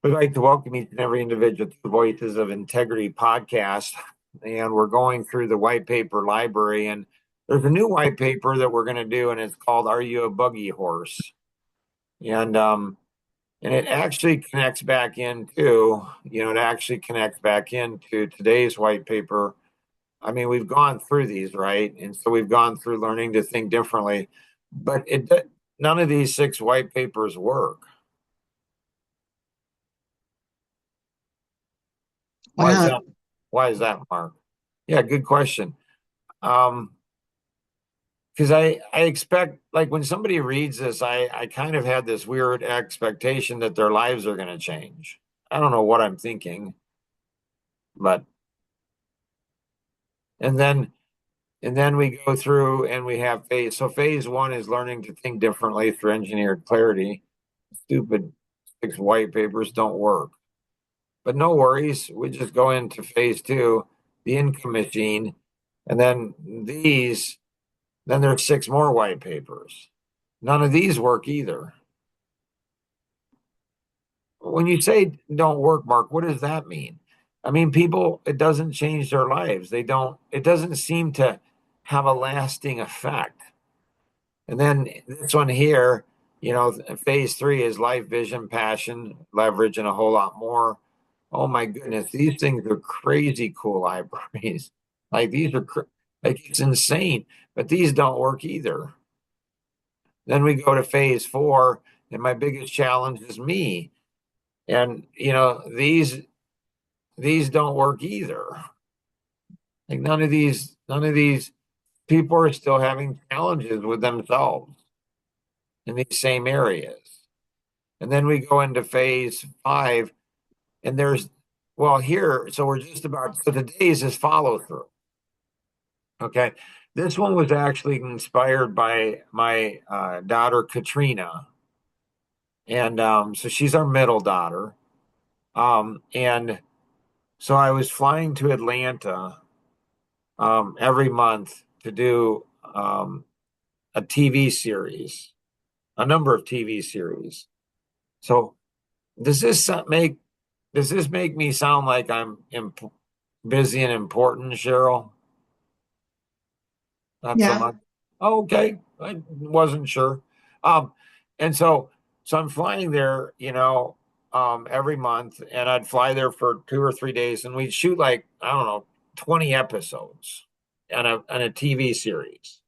We'd like to welcome each and every individual to the Voices of Integrity podcast. And we're going through the white paper library. And there's a new white paper that we're going to do, and it's called Are You a Buggy Horse? And it actually connects back into, today's white paper. I mean, we've gone through these, right? And so we've gone through learning to think differently, but none of these 6 white papers work. Why Why is not? that? Why is that, Mark? Yeah, good question. Um, because I expect, like, when somebody reads this, I kind of had this weird expectation that their lives are going to change. I don't know what I'm thinking, but and then and then we go through and we have phase. So phase 1 is learning to think differently through engineered clarity. Stupid 6 white papers don't work, but no worries. We just go into phase 2, the income machine, and then there's 6 more white papers. None of these work either. When you say don't work, Mark, what does that mean? I mean, people, it doesn't change their lives. It doesn't seem to have a lasting effect. And then this one here, phase 3 is life, vision, passion, leverage, and a whole lot more. Oh my goodness, these things are crazy cool libraries. Like like it's insane, but these don't work either. Then we go to phase 4, and my biggest challenge is me. And these don't work either. Like none of these people are still having challenges with themselves in these same areas. And then we go into phase 5, and so we're just about, so today's is follow through. Okay. This one was actually inspired by my daughter, Katrina. And so she's our middle daughter. And so I was flying to Atlanta every month to do a TV series, a number of TV series. So does this make does this make me sound like busy and important, Cheryl? Not so Yeah. much. Oh, okay, I wasn't sure. Um, and so I'm flying there, every month, and I'd fly there for 2 or 3 days, and we'd shoot, like, I don't know, 20 episodes on a TV series.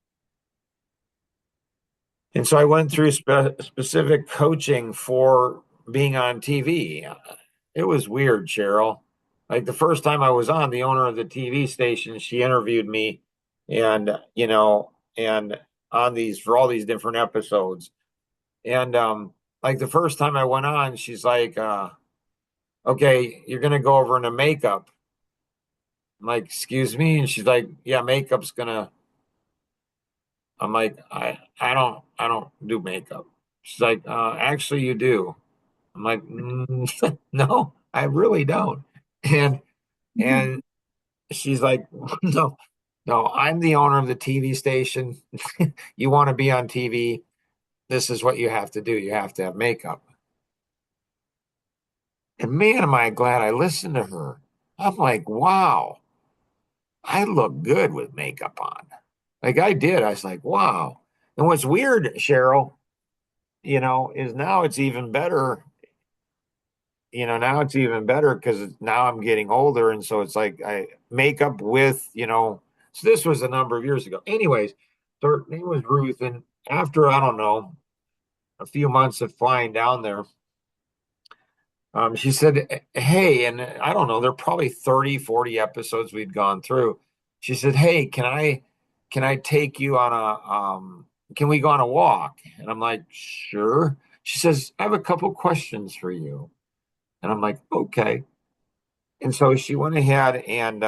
And so I went through specific coaching for being on TV. It was weird, Cheryl. Like the first time I was on, the owner of the TV station, she interviewed me, and and on these for all these different episodes. And like the first time I went on, she's like, okay, you're gonna go over into makeup. I'm like, excuse me? And she's like, yeah, makeup's gonna I'm like, I don't do makeup. She's like, actually you do. I'm like, no, I really don't. And Mhm. and she's like, no, no, I'm the owner of the TV station. You want to be on TV, this is what you have to do. You have to have makeup. And man, am I glad I listened to her. I'm like, wow, I look good with makeup on. Like I did. I was like, wow. And what's weird, Cheryl, is now it's even better. Now it's even better because now I'm getting older. And so it's like I make up with, so this was a number of years ago. Anyways, so her name was Ruth. And after, I don't know, a few months of flying down there, she said, hey, and I don't know, there are probably 30, 40 episodes we'd gone through. She said, hey, can I take you on can we go on a walk? And I'm like, sure. She says, I have a couple questions for you. And I'm like, okay. And so she went ahead and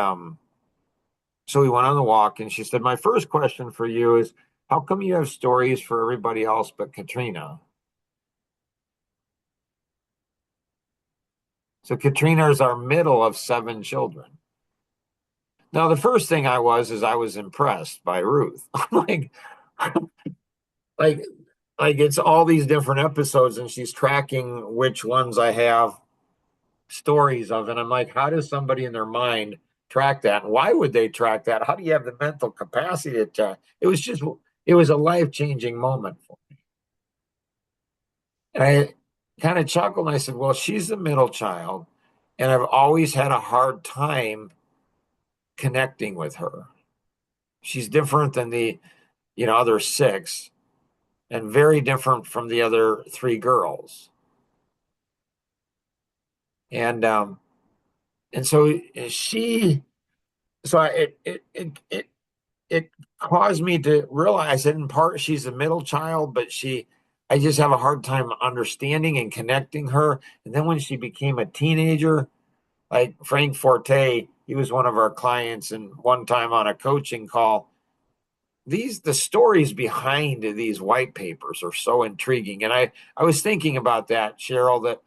so we went on the walk, and she said, my first question for you is, how come you have stories for everybody else but Katrina? So Katrina is our middle of 7 children. Now, the first thing I was impressed by Ruth. like, like, like it's all these different episodes, and she's tracking which ones I have. stories of, and I'm like, how does somebody in their mind track that? And why would they track that? How do you have the mental capacity to track? It was a life-changing moment for me. And I kind of chuckled and I said, well, she's the middle child, and I've always had a hard time connecting with her. She's different than the, other six, and very different from the other three girls. And and so she so I, it caused me to realize that in part she's a middle child, but I just have a hard time understanding and connecting her. And then when she became a teenager, like Frank Forte, he was one of our clients, and one time on a coaching call, the stories behind these white papers are so intriguing. And I was thinking about that, Cheryl, that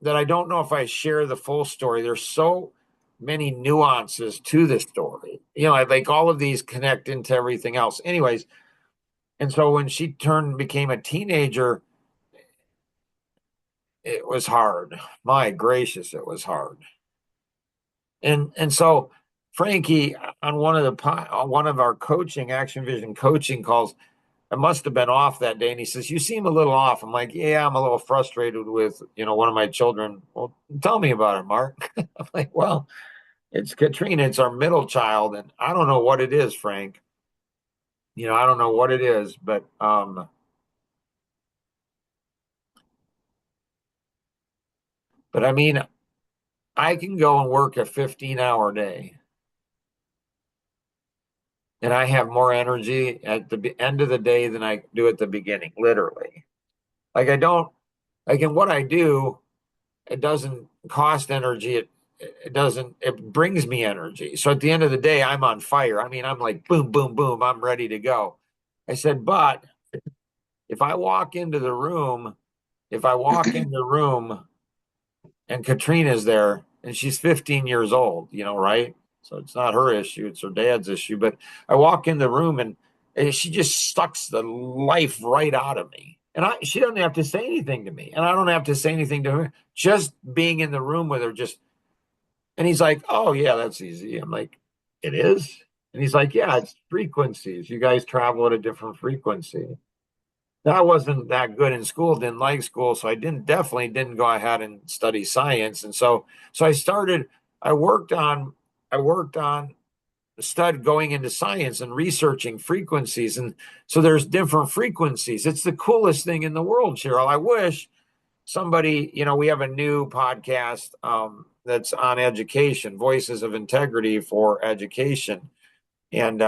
that I don't know if I share the full story. There's so many nuances to the story. Like all of these connect into everything else. Anyways, and so when she became a teenager, it was hard. My gracious, it was hard. And so Frankie on one of our coaching Action Vision coaching calls, I must have been off that day. And he says, you seem a little off. I'm like, yeah, I'm a little frustrated with, one of my children. Well, tell me about it, Mark. I'm like, well, it's Katrina. It's our middle child. And I don't know what it is, Frank. I don't know what it is, but I mean, I can go and work a 15-hour day and I have more energy at the end of the day than I do at the beginning, literally. Like I don't, like in what I do, it doesn't cost energy. It brings me energy. So at the end of the day, I'm on fire. I mean, I'm like, boom, boom, boom, I'm ready to go. I said, but if I walk into the room, if I walk in the room and Katrina's there and she's 15 years old, right? So it's not her issue, it's her dad's issue. But I walk in the room and she just sucks the life right out of me. And she doesn't have to say anything to me. And I don't have to say anything to her. Just being in the room with her, and he's like, oh, yeah, that's easy. I'm like, it is? And he's like, yeah, it's frequencies. You guys travel at a different frequency. Now, I wasn't that good in school, didn't like school, so I definitely didn't go ahead and study science. And so I I worked on stud going into science and researching frequencies. And so there's different frequencies. It's the coolest thing in the world, Cheryl. I wish somebody, we have a new podcast that's on education, Voices of Integrity for Education. And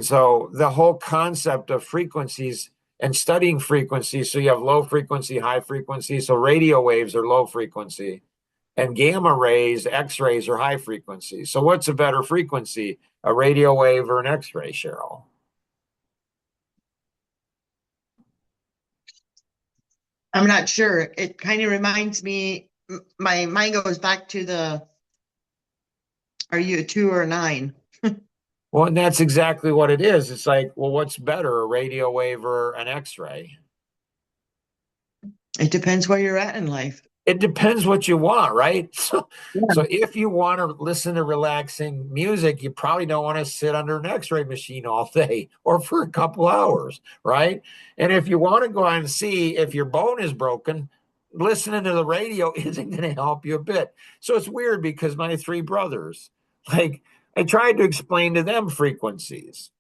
so the whole concept of frequencies and studying frequencies, so you have low frequency, high frequency. So radio waves are low frequency, and gamma rays, X-rays are high frequency. So what's a better frequency, a radio wave or an X-ray, Cheryl? I'm not sure. It kind of reminds me, my mind goes back to are you a 2 or a 9? Well, and that's exactly what it is. It's like, well, what's better, a radio wave or an X-ray? It depends where you're at in life. It depends what you want, right? So, Yeah. so if you want to listen to relaxing music, you probably don't want to sit under an X-ray machine all day or for a couple hours, right? And if you want to go out and see if your bone is broken, listening to the radio isn't going to help you a bit. So it's weird because my three brothers, like, I tried to explain to them frequencies,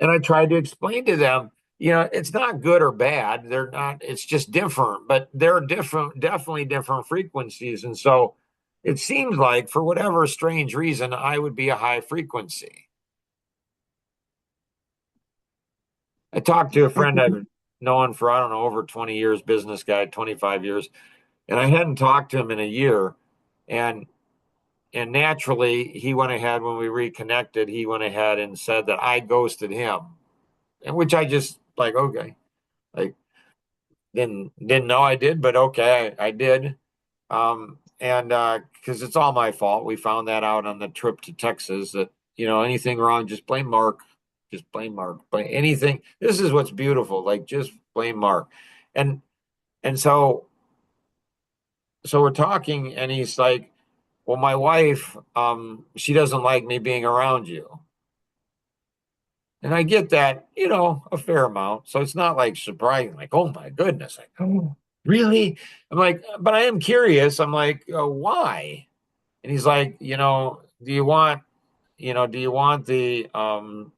and I tried to explain to them, it's not good or bad. They're not, it's just different, but they're different, definitely different frequencies. And so it seems like for whatever strange reason, I would be a high frequency. I talked to a friend I've known for, I don't know, over 20 years, business guy, 25 years, and I hadn't talked to him in a year. And and naturally he went ahead when we reconnected, he went ahead and said that I ghosted him. And which I just like, okay. Like didn't know I did, but okay, I did. And because it's all my fault. We found that out on the trip to Texas that, anything wrong, just blame Mark. Just blame Mark. Blame anything. This is what's beautiful. Like just blame Mark. And so we're talking, and he's like, well, my wife, she doesn't like me being around you. And I get that, a fair amount. So it's not like surprising, like, oh my goodness, like, oh, really? I'm like, but I am curious. I'm like, why? And he's like, do you want the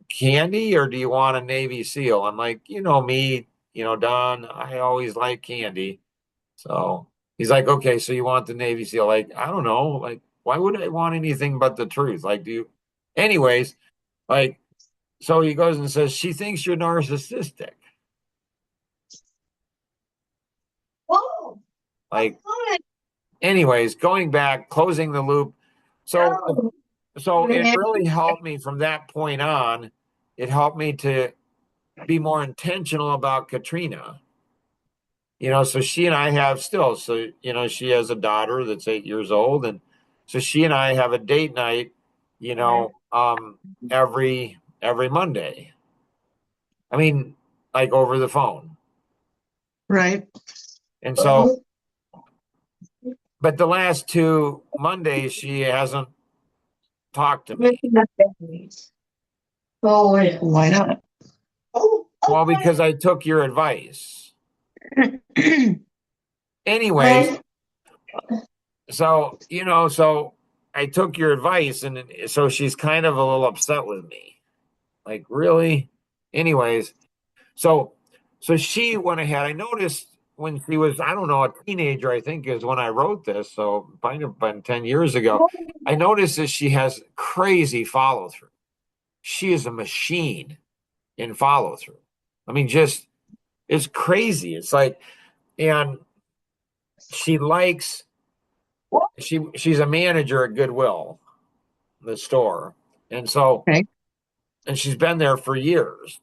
candy or do you want a Navy SEAL? I'm like, me, Don, I always like candy. So he's like, okay, so you want the Navy SEAL? Like, I don't know. Like, why would I want anything but the truth? Like, anyways, like, so he goes and says, she thinks you're narcissistic. Oh, Like, anyways, going back, closing the loop. So, it really helped me from that point on. It helped me to be more intentional about Katrina. So she and I have still, so, she has a daughter that's 8 years old. And so she and I have a date night, every Monday. I mean, like over the phone. right. And so, but the last two Mondays, she hasn't talked to me. Oh, wait, why not? Well, because I took your advice. Anyways, Right. so I took your advice, and so she's kind of a little upset with me. Like, really? Anyways, so she went ahead. I noticed when she was, I don't know, a teenager, I think is when I wrote this. So might have been 10 years ago. I noticed that she has crazy follow through. She is a machine in follow through. I mean, just it's crazy. It's like, and she likes she's a manager at Goodwill, the store. And so, Okay. and she's been there for years.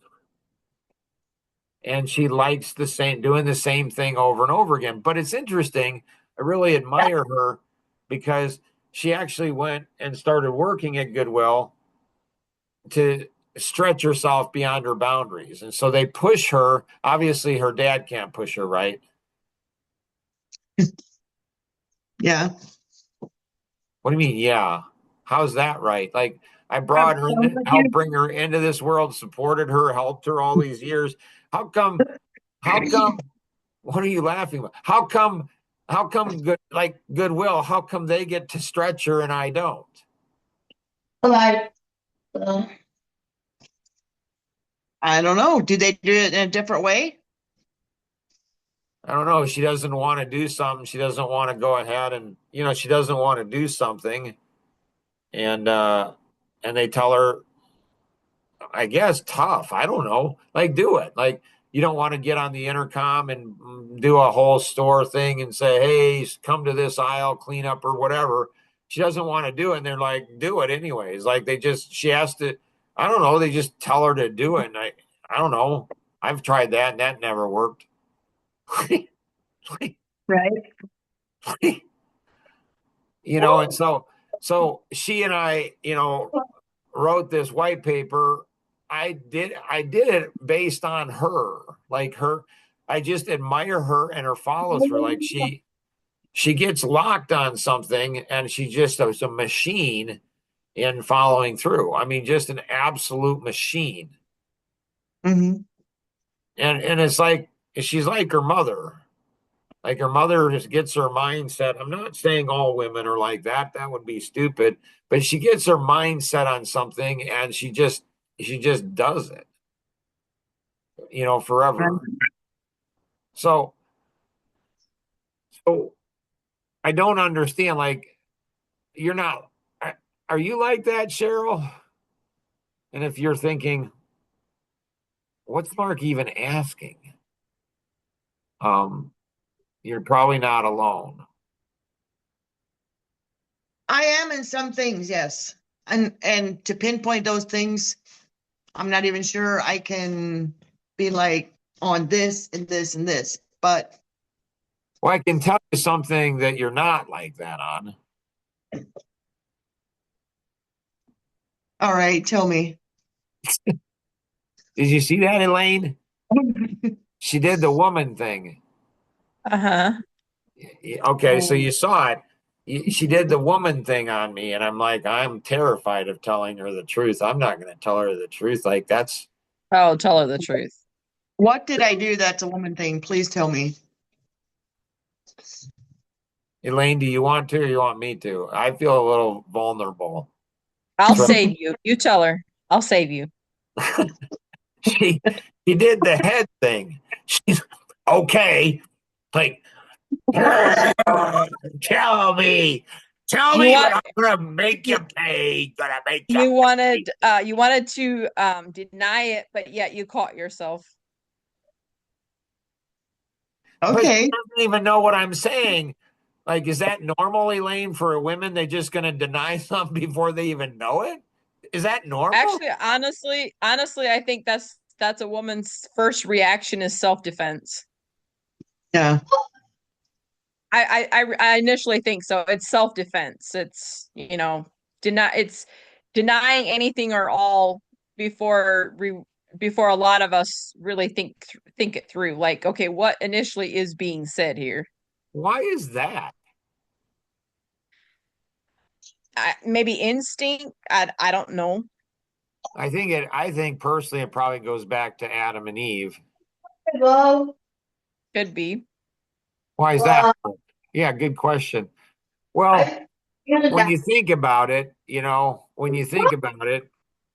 And she likes doing the same thing over and over again. But it's interesting. I really admire her because she actually went and started working at Goodwill to stretch herself beyond her boundaries. And so they push her. Obviously, her dad can't push her, right? Yeah. What do you mean? Yeah. How's that right? Like, I brought her in, helped bring her into this world, supported her, helped her all these years. How come, how come, what are you laughing about? How come Goodwill, how come they get to stretch her and I don't? Like, uh, I don't know. Do they do it in a different way? I don't know. She doesn't want to do something. She doesn't want to go ahead and, she doesn't want to do something. And, they tell her, I guess, tough. I don't know. Like, do it. Like, you don't want to get on the intercom and do a whole store thing and say, hey, come to this aisle, clean up or whatever. She doesn't want to do it. And they're like, do it anyways. Like, she has to, I don't know. They just tell her to do it. And I don't know. I've tried that and that never worked. Right. And so she and I, wrote this white paper. I did it based on her. Like, I just admire her and her follow through. Like, she gets locked on something and she just is a machine in following through. I mean, just an absolute machine. Hmm. And it's like she's like her mother. Like, her mother just gets her mindset. I'm not saying all women are like that. That would be stupid. But she gets her mindset on something and she just does it, Right. forever. So so I don't understand. Like, you're not are you like that, Cheryl? And if you're thinking, what's Mark even asking? Um, you're probably not alone. I am in some things, yes. And to pinpoint those things, I'm not even sure I can be like on this and this and this. But Well, I can tell you something that you're not like that on. all right, tell me. Did you see that, Elaine? she did the woman thing. Uh-huh. Okay, so you saw it. She did the woman thing on me, and I'm like, I'm terrified of telling her the truth. I'm not going to tell her the truth. Like that's Oh, tell her the truth. What did I do that's a woman thing? Please tell me. Elaine. Do you want to, or you want me to? I feel a little vulnerable. I'll So save you. You tell her. I'll save you. she she did the head thing. She's okay. Like, tell You me, want what I'm gonna make you pay. Gonna make you pay. you wanted to deny it, but yet you caught yourself. But she Okay. doesn't even know what I'm saying. Like, is that normal, Elaine, for a women? They just gonna deny something before they even know it? Is that normal? Actually, honestly, I think that's a woman's first reaction is self-defense. Yeah. I initially think so. It's self-defense. It's, it's denying anything or all before before a lot of us really think it through. Like, okay, what initially is being said here? Why is that? Maybe instinct. I don't know. I think personally it probably goes back to Adam and Eve. Hello. Could be. Why is that? Yeah, good question. Well, I feel when that you think about it, when you think about it,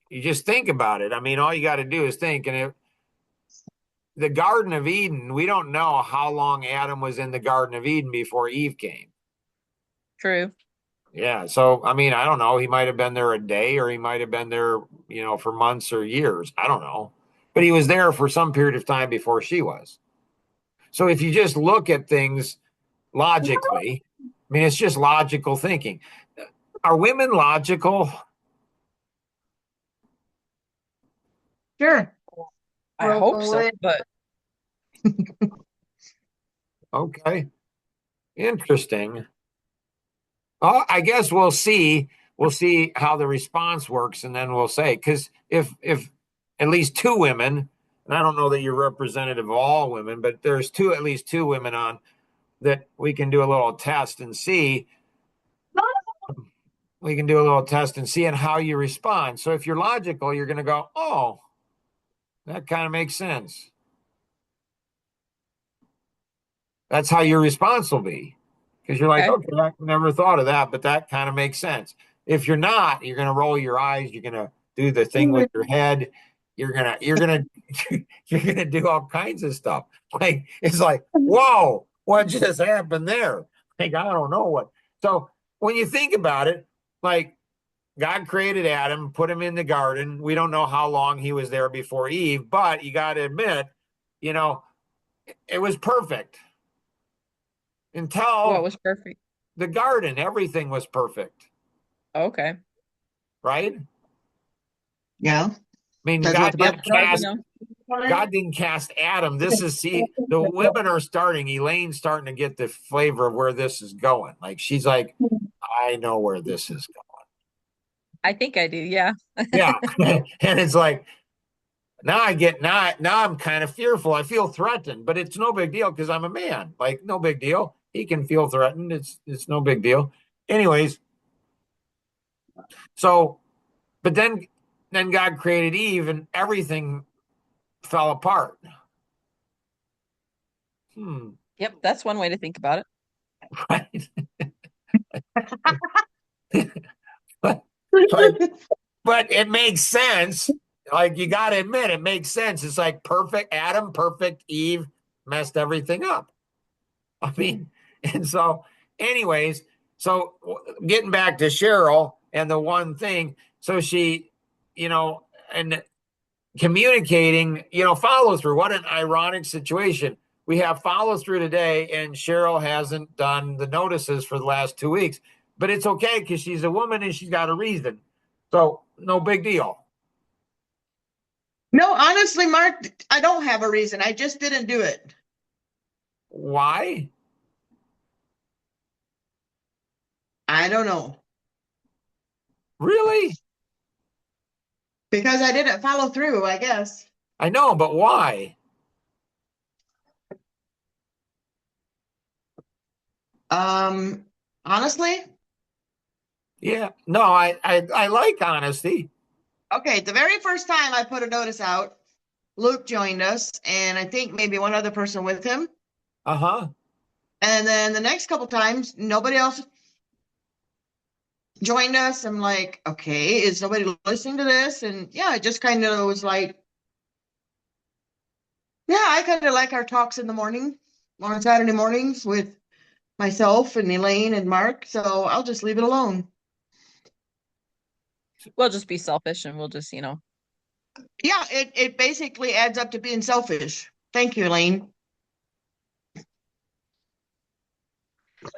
you just think about it. I mean, all you got to do is think. And the Garden of Eden, we don't know how long Adam was in the Garden of Eden before Eve came. True. Yeah. So, I mean, I don't know. He might have been there a day or he might have been there, for months or years. I don't know. But he was there for some period of time before she was. So, if you just look at things logically, I mean, it's just logical thinking. Are women logical? Sure. I hope so, but Okay. Interesting. Oh, I guess we'll see. We'll see how the response works, and then we'll say because if at least two women, and I don't know that you're representative of all women, but there's at least two women on that we can do a little test and see. We can do a little test and see and how you respond. So if you're logical, you're going to go, oh, that kind of makes sense. That's how your response will be. Because you're like, okay. okay, I never thought of that, but that kind of makes sense. If you're not, you're going to roll your eyes. You're going to do the thing with your head. You're gonna do all kinds of stuff. Like it's like, whoa, what just happened there? Like I don't know what. So when you think about it, like God created Adam, put him in the garden. We don't know how long he was there before Eve, but you got to admit, you know, it was perfect What until was perfect? the garden. Everything was perfect, Okay. right? I Yeah. mean, That's what the Bible says. God didn't cast Adam. This is see the women are starting. Elaine's starting to get the flavor of where this is going. Like she's like, I know where this is going. I think I do. Yeah. Yeah, and it's like now I'm kind of fearful. I feel threatened, but it's no big deal because I'm a man. Like no big deal. He can feel threatened. It's no big deal. Anyways, so but then God created Eve and everything fell apart. Hmm. Yep. That's one way to think about it. Right. but, but but it makes sense. Like you got to admit, it makes sense. It's like perfect Adam, perfect Eve messed everything up. I mean, and so, anyways, so getting back to Cheryl and the one thing, so she, and communicating, follow through. What an ironic situation. We have follow through today, and Cheryl hasn't done the notices for the last 2 weeks, but it's okay because she's a woman and she's got a reason. So, no big deal. No, honestly, Mark, I don't have a reason. I just didn't do it. Why? I don't know. Really? Because I didn't follow through, I guess. I know, but why? Honestly, Yeah. No, I like honesty. okay, the very first time I put a notice out, Luke joined us, and I think maybe one other person with him. Uh-huh. And then the next couple times, nobody else joined us. I'm like, okay, is nobody listening to this? And yeah, it just kind of was like, yeah, I kind of like our talks in the morning on Saturday mornings with myself and Elaine and Mark. So I'll just leave it alone. We'll just be selfish and we'll just, you know. Yeah, it basically adds up to being selfish. Thank you, Elaine.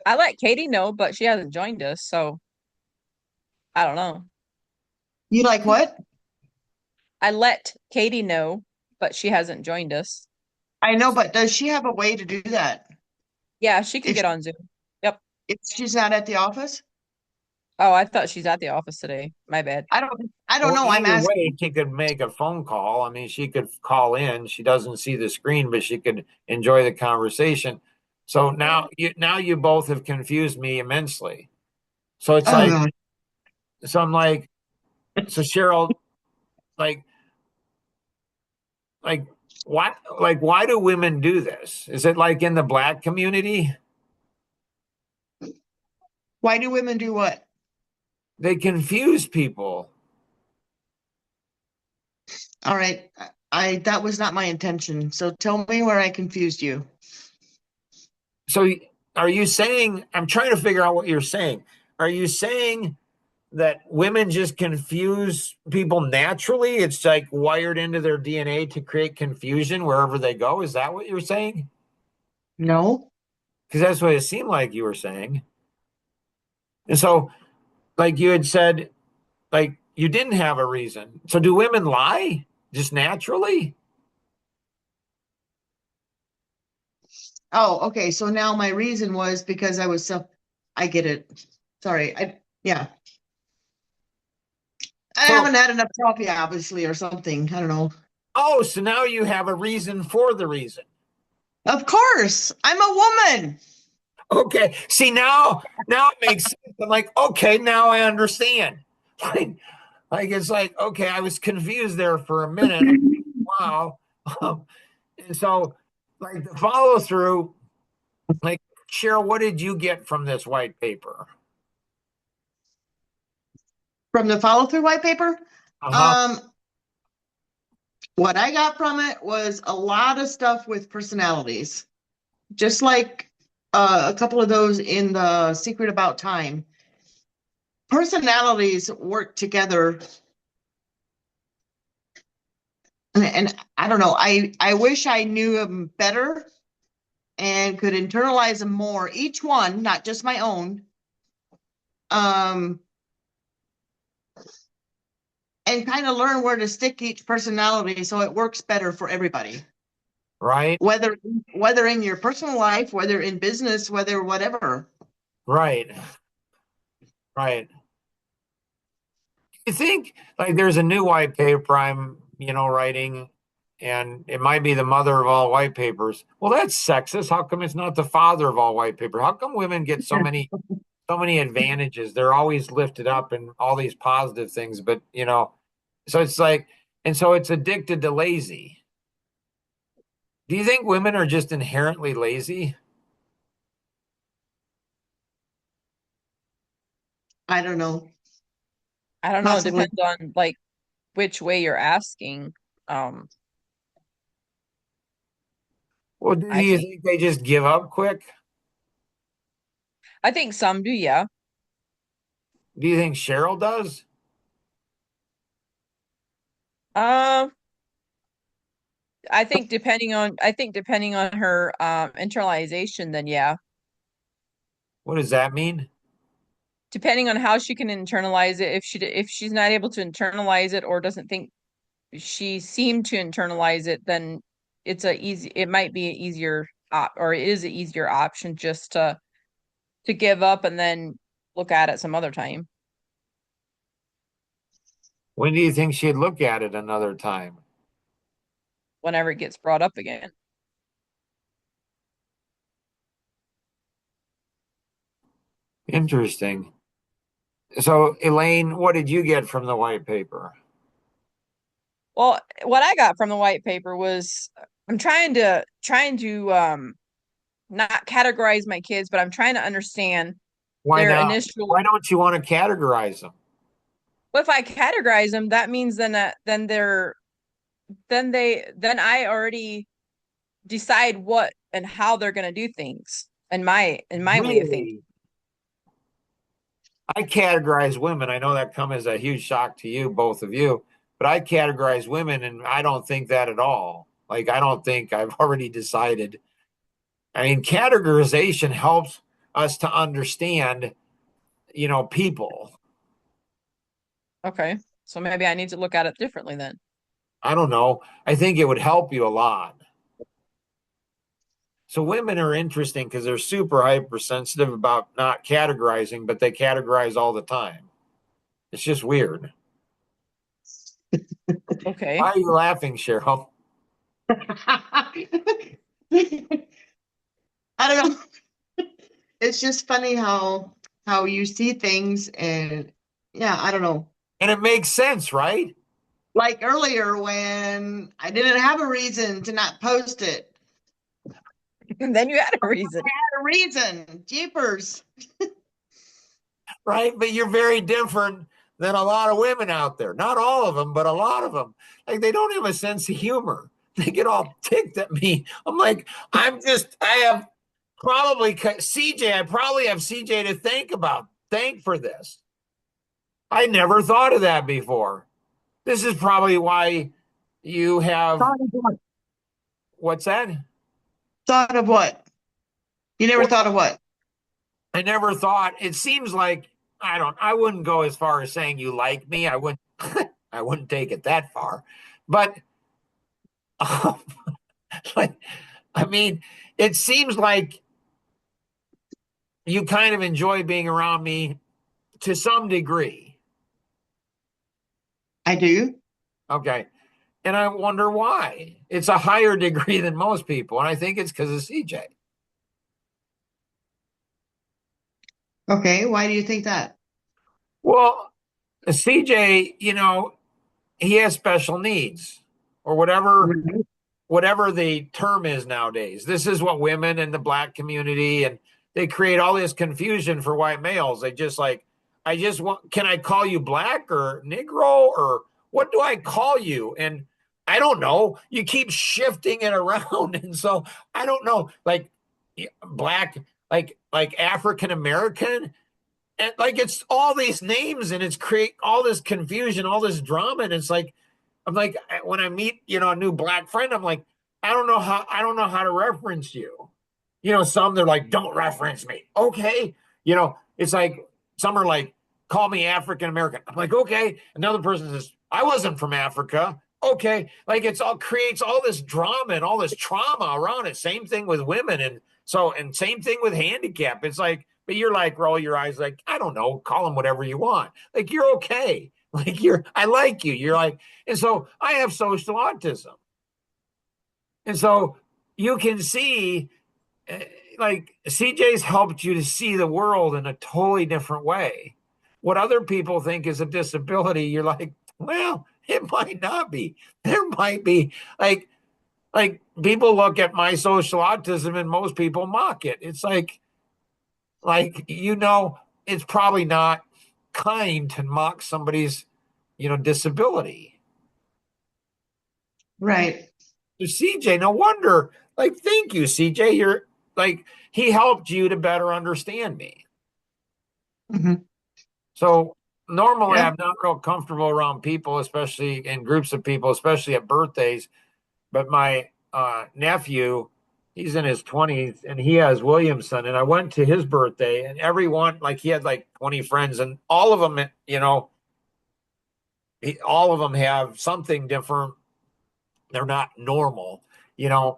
I let Katie know, but she hasn't joined us, so I don't know. You like what? I let Katie know, but she hasn't joined us. I know, but does she have a way to do that? Yeah, she can If get on Zoom. Yep. if she's not at the office? Oh, I thought she's at the office today. My bad. I don't Well, know. I'm either asking. way, she could make a phone call. I mean, she could call in. She doesn't see the screen, but she could enjoy the conversation. So now you both have confused me immensely. So it's Oh like, God. so I'm like, so Cheryl, like, like what, like, why do women do this? Is it like in the black community? Why do women do what? They confuse people. All right. I that was not my intention. So tell me where I confused you. So are you saying, I'm trying to figure out what you're saying. Are you saying that women just confuse people naturally? It's like wired into their DNA to create confusion wherever they go. Is that what you're saying? No. Because that's what it seemed like you were saying. And so, like you had said, like you didn't have a reason. So, do women lie just naturally? Oh, okay. So now my reason was because I was so I get it. Sorry. Yeah. I So, haven't had enough coffee, obviously, or something. I don't know. oh, so now you have a reason for the reason. Of course, I'm a woman. Okay. See, now it makes sense. I'm like, okay, now I understand. Like it's like, okay, I was confused there for a minute. Wow. Um, and so, like the follow through, like Cheryl, what did you get from this white paper? From the follow through white paper. Uh-huh. Um, what I got from it was a lot of stuff with personalities, just like a couple of those in the Secret About Time. Personalities work together, and I don't know. I wish I knew them better and could internalize them more. Each one, not just my own. Um, and kind of learn where to stick each personality so it works better for everybody. Right, Whether in your personal life, whether in business, whether whatever. right, right. You think like there's a new white paper I'm, writing, and it might be the mother of all white papers. Well, that's sexist. How come it's not the father of all white paper? How come women get so many advantages? They're always lifted up and all these positive things, but so it's like, and so it's addicted to lazy. Do you think women are just inherently lazy? I don't know. I don't know. It Possibly. depends on like which way you're asking. Um, Well, do I you think. think they just give up quick? I think some do, yeah. Do you think Cheryl does? Um, I think depending on her internalization, then yeah. What does that mean? Depending on how she can internalize it, if she's not able to internalize it or doesn't think she seemed to internalize it, then it might be an easier or it is an easier option just to give up and then look at it some other time. When do you think she'd look at it another time? Whenever it gets brought up again. Interesting. So, Elaine, what did you get from the white paper? Well, what I got from the white paper was I'm trying to not categorize my kids, but I'm trying to understand Why their not? initial. Why don't you want to categorize them? Well, if I categorize them, that means then I already decide what and how they're going to do things in my way of thinking. Really? I categorize women. I know that come as a huge shock to you, both of you, but I categorize women and I don't think that at all. Like, I don't think I've already decided. I mean, categorization helps us to understand, people. Okay. So maybe I need to look at it differently then. I don't know. I think it would help you a lot. So women are interesting because they're super hypersensitive about not categorizing, but they categorize all the time. It's just weird. Okay. Why are you laughing, Cheryl? I don't know. It's just funny how you see things and yeah, I don't know. And it makes sense, right? Like earlier when I didn't have a reason to not post it. And then you had a reason. Had a reason. Jeepers. Right? But you're very different than a lot of women out there. Not all of them, but a lot of them. Like they don't have a sense of humor. They get all ticked at me. I'm like, I have probably CJ, I probably have CJ to thank for this. I never thought of that before. This is probably why you have Thought of what? what's that? Thought of what? You never Well, thought of what? I never thought. It seems like I wouldn't go as far as saying you like me. I wouldn't I wouldn't take it that far. But like I mean, it seems like you kind of enjoy being around me to some degree. I do. Okay. And I wonder why. It's a higher degree than most people. And I think it's because of CJ. Okay, why do you think that? Well, CJ, he has special needs or whatever the term is nowadays. This is what women in the black community and they create all this confusion for white males. They just like, I just want, can I call you black or Negro or what do I call you? And I don't know. You keep shifting it around. And so I don't know, like black, like African American. And like it's all these names and it's create all this confusion, all this drama. And it's like, I'm like, when I meet, a new black friend, I'm like, I don't know how to reference you. Some they're like, don't reference me. Okay. It's like some are like, call me African American. I'm like, okay. Another person says, I wasn't from Africa. Okay. Like it's all creates all this drama and all this trauma around it. Same thing with women. And same thing with handicap. It's like, but you're like, roll your eyes, like, I don't know, call them whatever you want. Like you're okay. Like I like you. You're like, and so I have social autism. And so you can see, like, CJ's helped you to see the world in a totally different way. What other people think is a disability, you're like, well, it might not be. There might be like people look at my social autism and most people mock it. It's like it's probably not kind to mock somebody's disability. Right. So CJ, no wonder. Like, thank you, CJ. You're like he helped you to better understand me. Mhm. So normally Yeah. I'm not real comfortable around people, especially in groups of people, especially at birthdays. But my nephew, he's in his 20s and he has Williamson. And I went to his birthday and everyone, like he had like 20 friends and all of them, all of them have something different. They're not normal, so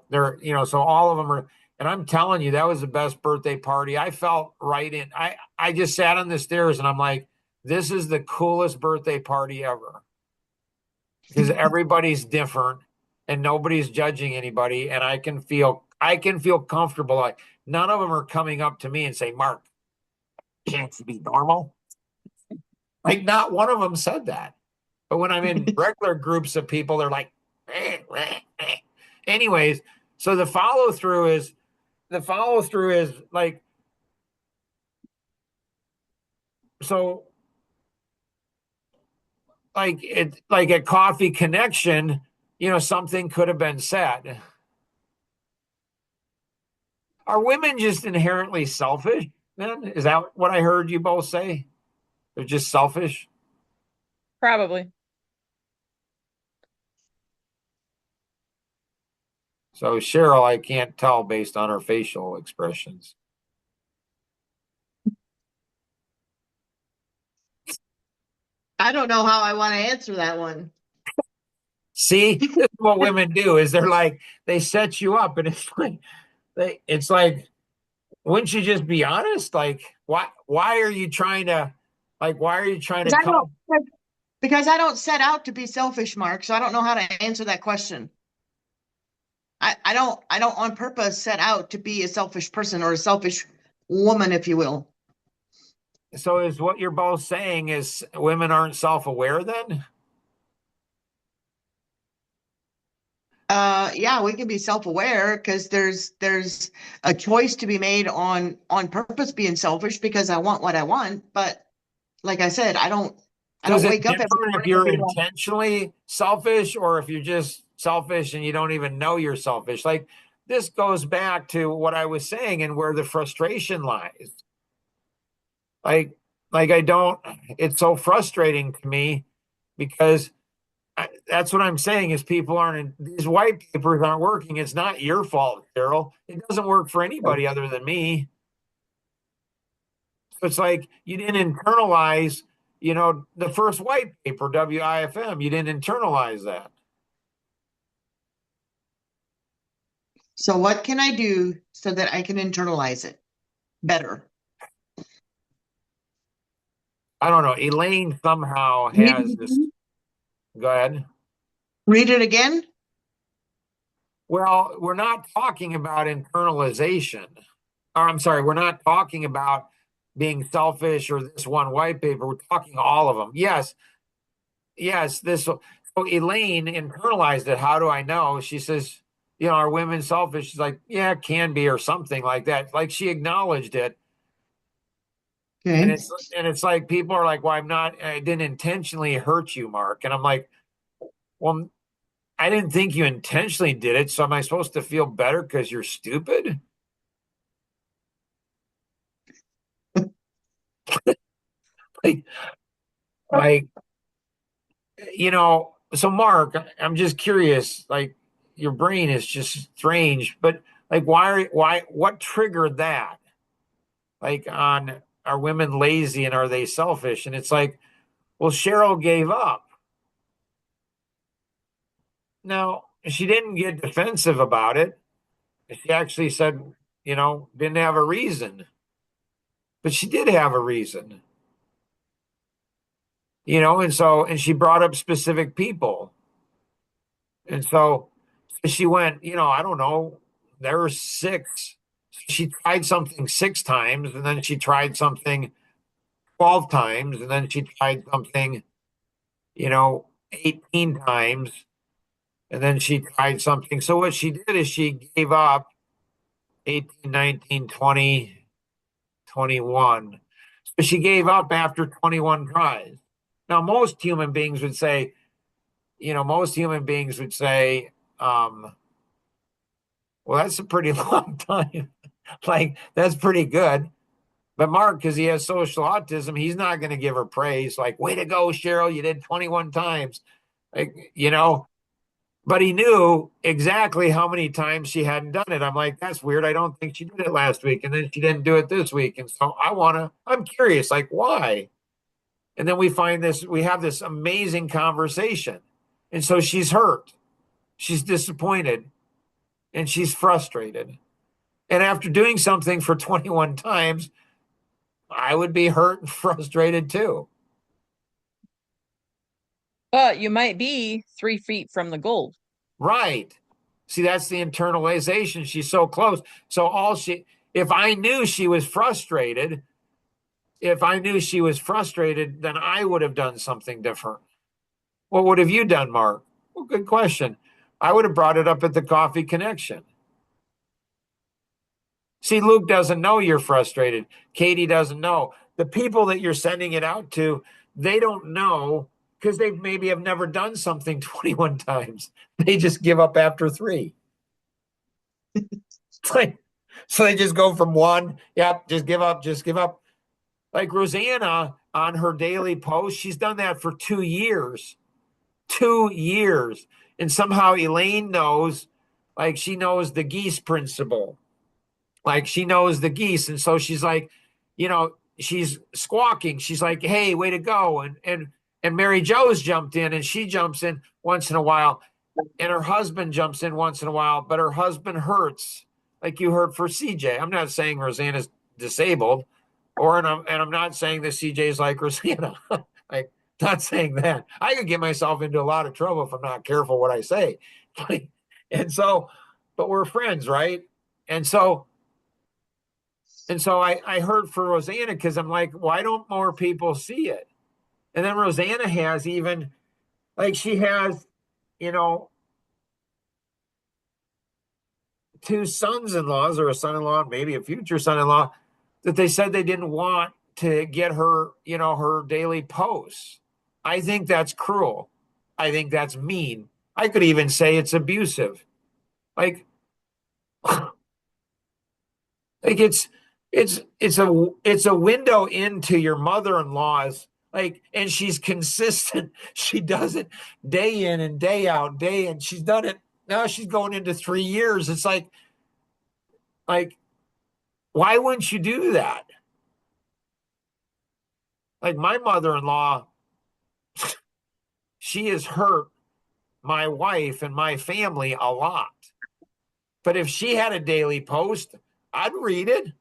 all of them are, and I'm telling you, that was the best birthday party. I felt right in. I just sat on the stairs and I'm like, this is the coolest birthday party ever. Because everybody's different and nobody's judging anybody. And I can feel comfortable. Like none of them are coming up to me and say, Mark, chance to be normal. Like, not one of them said that. But when I'm in regular groups of people, they're like, eh, eh, eh. Anyways, so the follow through is like, so like it, like a coffee connection, something could have been said. Are women just inherently selfish then? Is that what I heard you both say? They're just selfish? Probably. So Cheryl, I can't tell based on her facial expressions. I don't know how I want to answer that one. See, this is what women do is they're like, they set you up and it's like, wouldn't you just be honest? Like, why are you trying to, Because I don't, because I don't set out to be selfish, Mark. So I don't know how to answer that question. I don't on purpose set out to be a selfish person or a selfish woman, if you will. So is what you're both saying is women aren't self-aware then? Yeah, we can be self-aware because there's a choice to be made on purpose being selfish because I want what I want. But like I said, I don't Does it wake up every differ if morning you're and be like, intentionally selfish or if you're just selfish and you don't even know you're selfish? Like, this goes back to what I was saying and where the frustration lies. Like, I don't, it's so frustrating to me because that's what I'm saying is people aren't, these white papers aren't working. It's not your fault, Carol. It doesn't work for anybody other than me. So it's like you didn't internalize, the first white paper, WIFM, you didn't internalize that. so what can I do so that I can internalize it better? I don't know. Elaine somehow Read has it this. again. Go ahead. Read it again. Well, we're not talking about internalization. Or I'm sorry, we're not talking about being selfish or this one white paper. We're talking all of them. Yes, yes. So Elaine internalized it. How do I know? She says, are women selfish? She's like, yeah, it can be, or something like that. Like she acknowledged it. And Okay. it's like people are like, well, I didn't intentionally hurt you, Mark. And I'm like, well, I didn't think you intentionally did it. So am I supposed to feel better because you're stupid? Like, like, so Mark, I'm just curious, like your brain is just strange, but like, what triggered that? Like are women lazy and are they selfish? And it's like, well, Cheryl gave up. Now, she didn't get defensive about it. She actually said, didn't have a reason, but she did have a reason, and she brought up specific people. And so she went, I don't know, there were six. She tried something 6 times, and then she tried something 12 times, and then she tried something, 18 times, and then she tried something. So what she did is she gave up 18, 19, 20, 21. So she gave up after 21 tries. Now, most human beings would say, well, that's a pretty long time. Like, that's pretty good. But Mark, because he has social autism, he's not going to give her praise. Like, way to go, Cheryl. You did 21 times. Like, but he knew exactly how many times she hadn't done it. I'm like, that's weird. I don't think she did it last week. And then she didn't do it this week. And so I'm curious, like, why? And then we have this amazing conversation. And so she's hurt. She's disappointed and she's frustrated. And after doing something for 21 times, I would be hurt and frustrated too. But you might be 3 feet from the goal. Right. See, that's the internalization. She's so close. So if I knew she was frustrated, if I knew she was frustrated, then I would have done something different. What would have you done, Mark? Well, good question. I would have brought it up at the coffee connection. See, Luke doesn't know you're frustrated. Katie doesn't know. The people that you're sending it out to, they don't know because they maybe have never done something 21 times. They just give up after 3. Like, so they just go from 1, yep, just give up, just give up. Like Rosanna on her daily post, she's done that for 2 years. 2 years. And somehow Elaine knows, like she knows the geese principle. Like she knows the geese. And so she's like, she's squawking. She's like, hey, way to go. And Mary Jo's jumped in and she jumps in once in a while. And her husband jumps in once in a while, but her husband hurts, like you heard for CJ. I'm not saying Rosanna's disabled, and I'm not saying that CJ's like Rosanna. Like, not saying that. I could get myself into a lot of trouble if I'm not careful what I say. And so, but we're friends, right? And so I heard for Rosanna because I'm like, why don't more people see it? And then Rosanna has even, like, she has, you know, 2 sons-in-laws or a son-in-law, maybe a future son-in-law, that they said they didn't want to get her, her daily posts. I think that's cruel. I think that's mean. I could even say it's abusive. Like, like it's a window into your mother-in-law's, like, and she's consistent. She does it day in and day out, and she's done it. Now she's going into 3 years. It's like, why wouldn't you do that? Like my mother-in-law, she has hurt my wife and my family a lot. But if she had a daily post, I'd read it.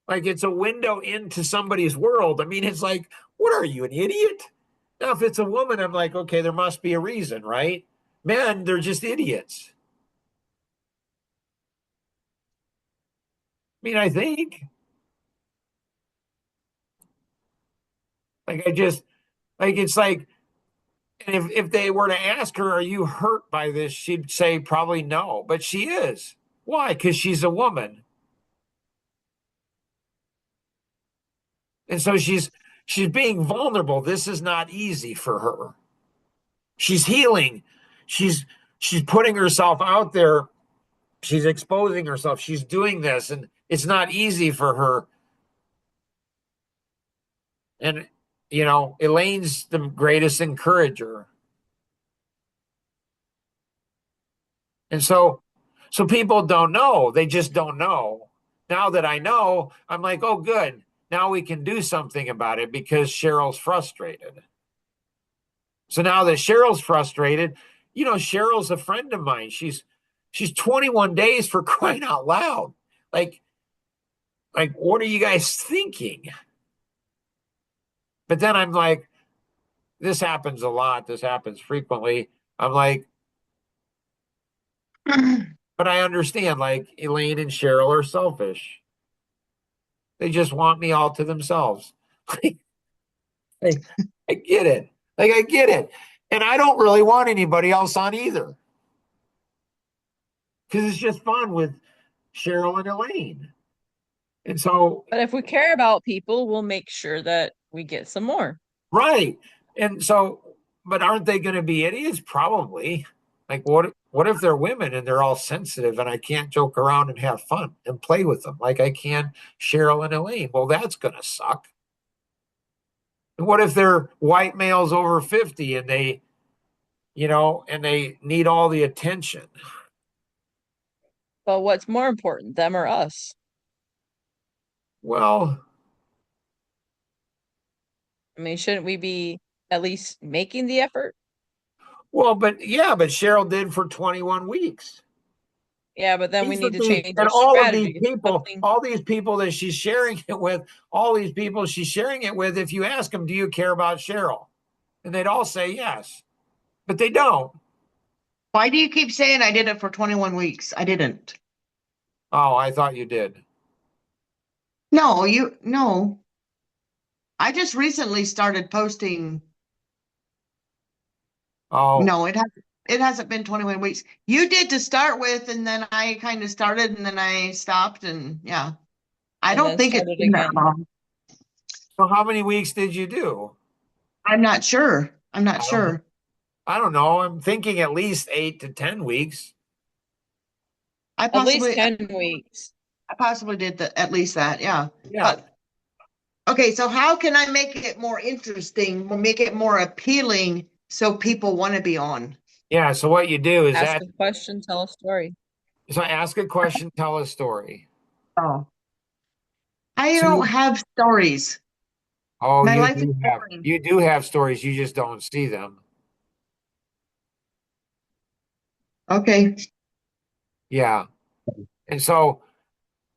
Like it's a window into somebody's world. I mean, it's like, what are you, an idiot? Now, if it's a woman, I'm like, okay, there must be a reason, right? Men, they're just idiots. I mean, I think. Like I just like it's like, and if they were to ask her, are you hurt by this? She'd say probably no, but she is. Why? Because she's a woman. And so she's being vulnerable. This is not easy for her. She's healing. She's she's putting herself out there. She's exposing herself. She's doing this, and it's not easy for her. And Elaine's the greatest encourager. And so people don't know. They just don't know. Now that I know, I'm like, oh, good. Now we can do something about it because Cheryl's frustrated. So now that Cheryl's frustrated, Cheryl's a friend of mine. She's 21 days for crying out loud. Like, what are you guys thinking? But then I'm like, this happens a lot. This happens frequently. I'm like, but I understand, like, Elaine and Cheryl are selfish. They just want me all to themselves. I, I get it. Like, I get it. And I don't really want anybody else on either. Because it's just fun with Cheryl and Elaine. And so, But if we care about people, we'll make sure that we get some more. right. And so, but aren't they going to be idiots? Probably. Like, what if they're women and they're all sensitive and I can't joke around and have fun and play with them like I can Cheryl and Elaine? Well, that's going to suck. And what if they're white males over 50 and they need all the attention? But what's more important, them or us? Well, I mean, shouldn't we be at least making the effort? but Cheryl did for 21 weeks. Yeah, but then we Here's the need to thing, change and our strategy. all these people that she's sharing it with, all these people she's sharing it with, if you ask them, do you care about Cheryl? And they'd all say yes, but they don't. Why do you keep saying I did it for 21 weeks? I didn't. Oh, I thought you did. No. I just recently started posting. Oh, No, it hasn't been 21 weeks. You did to start with, and then I kind of started and then I stopped and yeah. I And don't then think it's started been that again. long. so how many weeks did you do? I'm not sure. I'm not I don't know. sure. I don't know. I'm thinking at least 8 to 10 weeks. I At least possibly 10 weeks. I possibly did at least that, yeah. Yeah. But okay, so how can I make it more interesting, make it more appealing so people want to be on? Yeah. So what you do is Ask that, a question, tell a story. so ask a question, tell a story. Oh. I So don't have stories. oh, My life is boring. you do have stories. You just don't see them. Okay. Yeah. And so,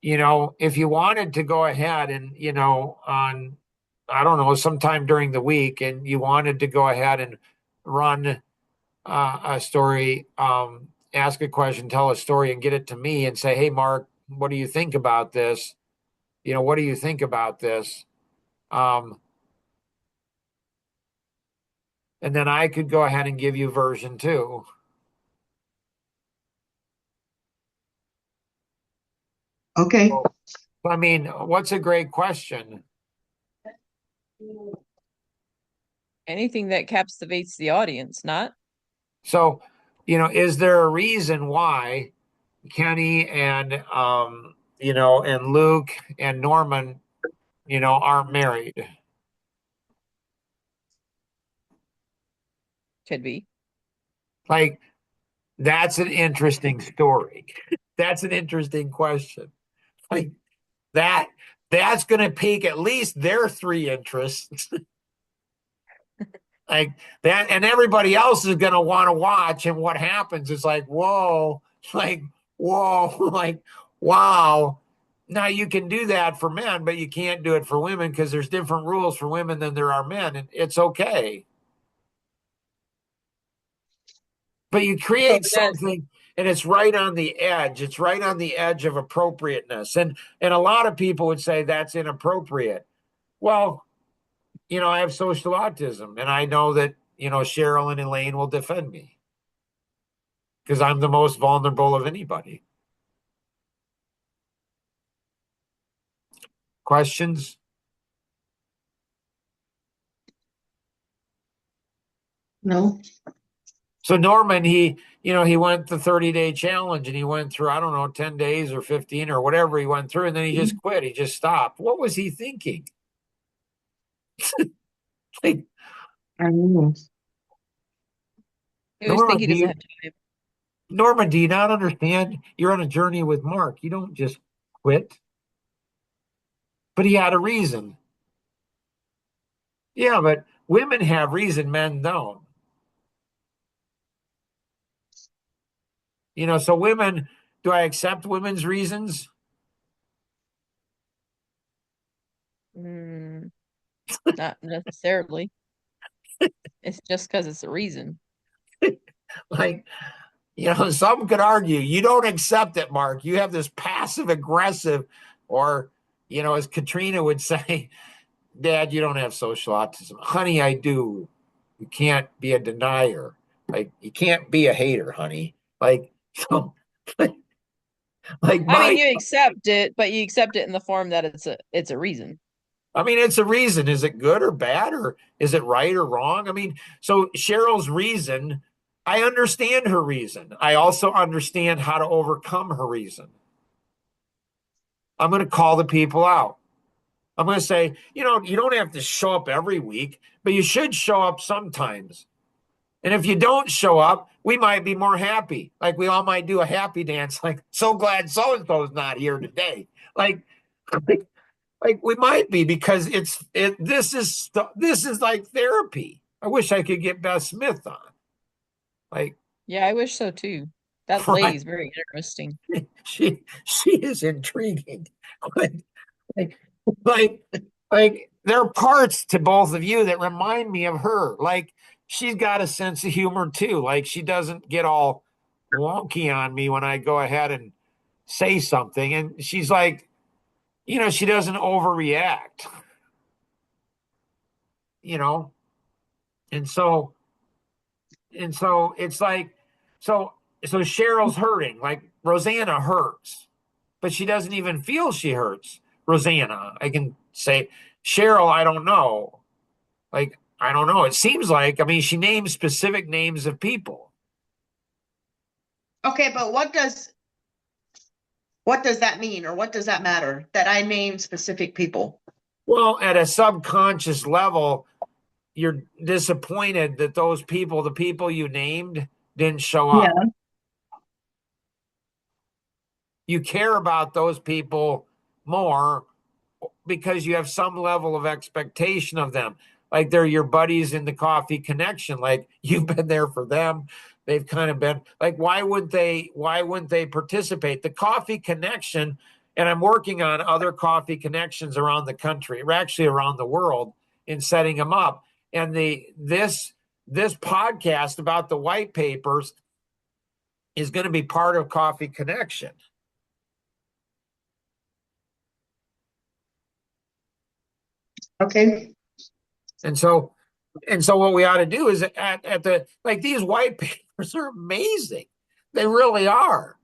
if you wanted to go ahead and, on, I don't know, sometime during the week, and you wanted to go ahead and run a story, ask a question, tell a story, and get it to me and say, hey, Mark, what do you think about this? What do you think about this? Um, and then I could go ahead and give you version two. Okay. So, I mean, what's a great question? Anything that captivates the audience, not So, is there a reason why Kenny and and Luke and Norman, aren't married? could be. Like, that's an interesting story. That's an interesting question. Like that that's going to pique at least their three interests. Like that, and everybody else is going to want to watch. And what happens is like, whoa, like, whoa, like, wow. Now you can do that for men, but you can't do it for women because there's different rules for women than there are men, and it's okay. But you So create then, something, and it's right on the edge. It's right on the edge of appropriateness, and a lot of people would say that's inappropriate. Well, I have social autism, and I know that Cheryl and Elaine will defend me because I'm the most vulnerable of anybody. Questions? No. So Norman, he went the 30-day challenge, and he went through, I don't know, 10 days or 15 or whatever he went through, and then he just quit. He just stopped. What was he thinking? Like, I don't know. he always think Norman, he do doesn't you have time. Norman, do you not understand? You're on a journey with Mark. You don't just quit. But he had a reason. Yeah, but women have reason, men don't. So women, do I accept women's reasons? Mm, not necessarily. It's just because it's a reason. Like, some could argue you don't accept it, Mark. You have this passive aggressive, or, as Katrina would say, Dad, you don't have social autism. Honey, I do. You can't be a denier. Like, you can't be a hater, honey. Like, so, like, I mean, my, you accept it, but you accept it in the form that it's a reason. I mean, it's a reason. Is it good or bad, or is it right or wrong? I mean, so Cheryl's reason, I understand her reason. I also understand how to overcome her reason. I'm going to call the people out. I'm going to say, you don't have to show up every week, but you should show up sometimes. And if you don't show up, we might be more happy. Like, we all might do a happy dance, like, so glad so and so's not here today. Like, like we might be, because this is like therapy. I wish I could get Beth Smith on. Like, Yeah, I wish so too. That right. lady's very interesting. She is intriguing. Like, like, like, like there are parts to both of you that remind me of her. Like, she's got a sense of humor too. Like, she doesn't get all wonky on me when I go ahead and say something. And she's like, she doesn't overreact, you know, and so it's like, so Cheryl's hurting, like Rosanna hurts, but she doesn't even feel she hurts. Rosanna, I can say, Cheryl, I don't know. Like, I don't know. It seems like, I mean, she names specific names of people. Okay, but what does that mean, or what does that matter that I name specific people? Well, at a subconscious level, you're disappointed that those people, the people you named, didn't show up. Yeah. You care about those people more because you have some level of expectation of them. Like they're your buddies in the coffee connection. Like you've been there for them. They've kind of been like, why wouldn't they participate? The coffee connection, and I'm working on other coffee connections around the country, or actually around the world, in setting them up. And this podcast about the white papers is going to be part of Coffee Connection. Okay. And so what we ought to do is at the, like, these white papers are amazing. They really are.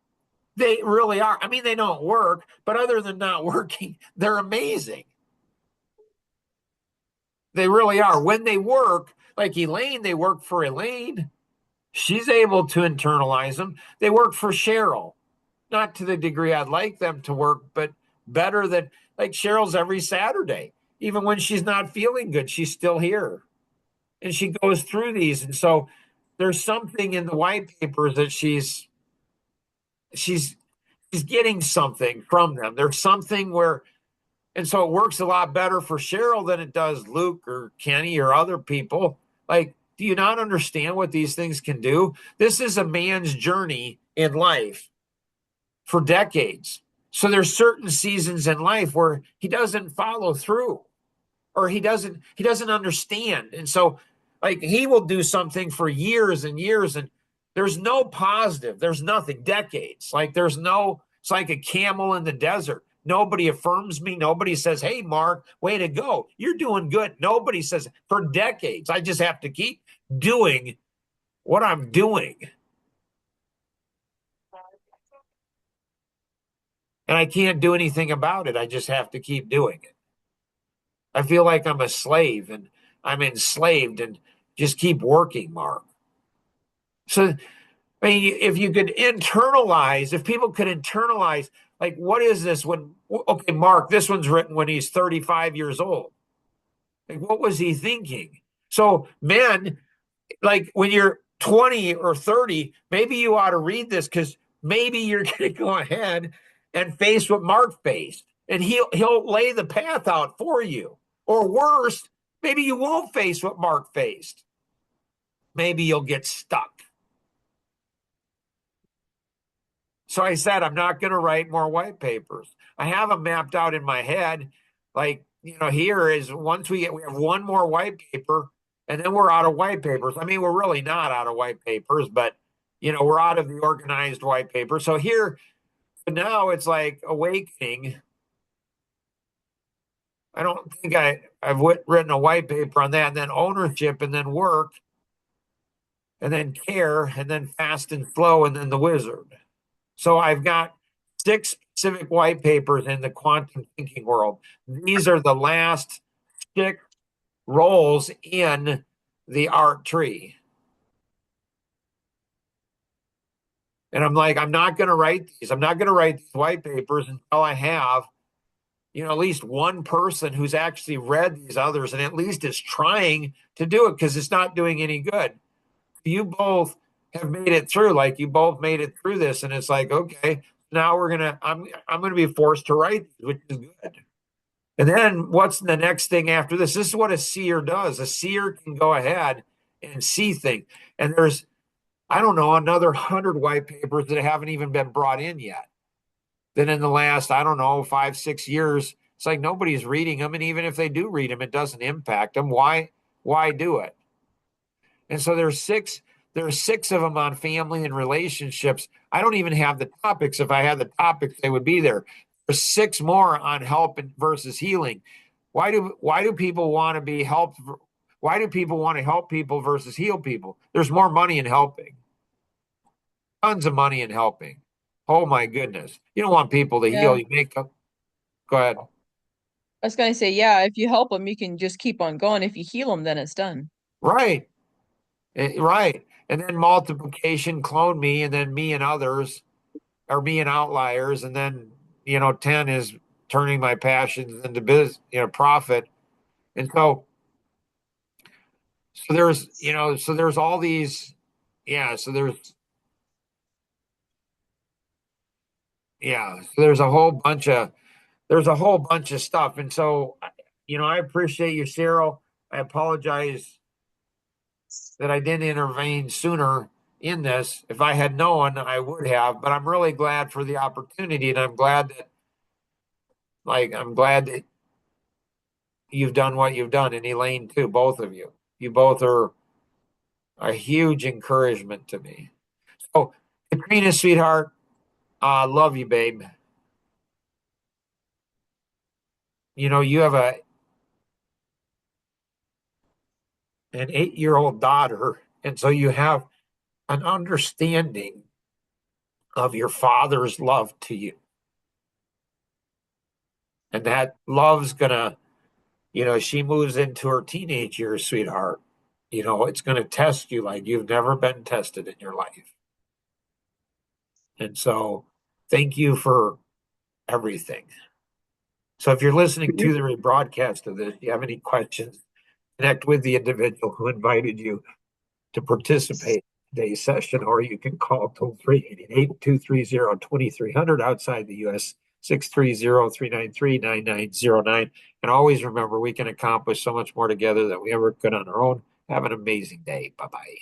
They really are. I mean, they don't work, but other than not working, they're amazing. They really are. When they work, like Elaine, they work for Elaine. She's able to internalize them. They work for Cheryl, not to the degree I'd like them to work, but better than, like, Cheryl's every Saturday. Even when she's not feeling good, she's still here. And she goes through these. And so there's something in the white papers that she's getting something from them. There's something where, and so it works a lot better for Cheryl than it does Luke or Kenny or other people. Like, do you not understand what these things can do? This is a man's journey in life for decades. So there's certain seasons in life where he doesn't follow through, or he doesn't understand. And so, like, he will do something for years and years, and there's no positive, there's nothing, decades. Like, there's no, it's like a camel in the desert. Nobody affirms me. Nobody says, hey, Mark, way to go. You're doing good. Nobody says, for decades. I just have to keep doing what I'm doing. And I can't do anything about it. I just have to keep doing it. I feel like I'm a slave and I'm enslaved and just keep working, Mark. So, I mean, if you could internalize, if people could internalize, like, what is this when, okay, Mark, this one's written when he's 35 years old. Like, what was he thinking? So, men, like, when you're 20 or 30, maybe you ought to read this, because maybe you're going to go ahead and face what Mark faced, and he'll lay the path out for you. Or worse, maybe you won't face what Mark faced. Maybe you'll get stuck. So I said, I'm not going to write more white papers. I have them mapped out in my head. Like, here is, once we have one more white paper, and then we're out of white papers. I mean, we're really not out of white papers, but, we're out of the organized white paper. So here, now it's like awakening. I don't think I've written a white paper on that, and then ownership, and then work, and then care, and then fast and slow, and then the wizard. So I've got 6 specific white papers in the quantum thinking world. These are the last 6 roles in the art tree. And I'm like, I'm not going to write these. I'm not going to write these white papers until I have, at least one person who's actually read these others and at least is trying to do it, because it's not doing any good. You both have made it through, like you both made it through this, and it's like, okay, now I'm gonna be forced to write, which is good. And then what's the next thing after this? This is what a seer does. A seer can go ahead and see things. And there's, I don't know, another 100 white papers that haven't even been brought in yet. Then in the last, I don't know, 5-6 years, it's like nobody's reading them. And even if they do read them, it doesn't impact them. Why do it? And so there are 6 of them on family and relationships. I don't even have the topics. If I had the topics, they would be there. There's 6 more on help versus healing. Why do people want to be helped? Why do people want to help people versus heal people? There's more money in helping. Tons of money in helping. Oh my goodness. You don't want people to heal. Yeah. You make up. Go ahead. I was gonna say, yeah, if you help them, you can just keep on going. If you heal them, then it's done. Right. Right. And then multiplication, clone me, and then me and others, or me and outliers. And then, 10 is turning my passions into profit. And so there's all these, so there's a whole bunch of stuff. And so, I appreciate you, Cheryl. I apologize that I didn't intervene sooner in this. If I had known, I would have, but I'm really glad for the opportunity. And I'm glad that you've done what you've done. And Elaine too, both of you. You both are a huge encouragement to me. So, Katrina, sweetheart, love you, babe. You have an 8-year-old daughter, and so you have an understanding of your father's love to you. And that love's gonna, she moves into her teenage years, sweetheart. It's gonna test you like you've never been tested in your life. And so thank you for everything. So if you're listening to the rebroadcast of this, you have any questions, connect with the individual who invited you to participate in today's session, or you can call toll free 888-230-2300 outside the U.S. 630-393-9909. And always remember, we can accomplish so much more together than we ever could on our own. Have an amazing day. Bye-bye.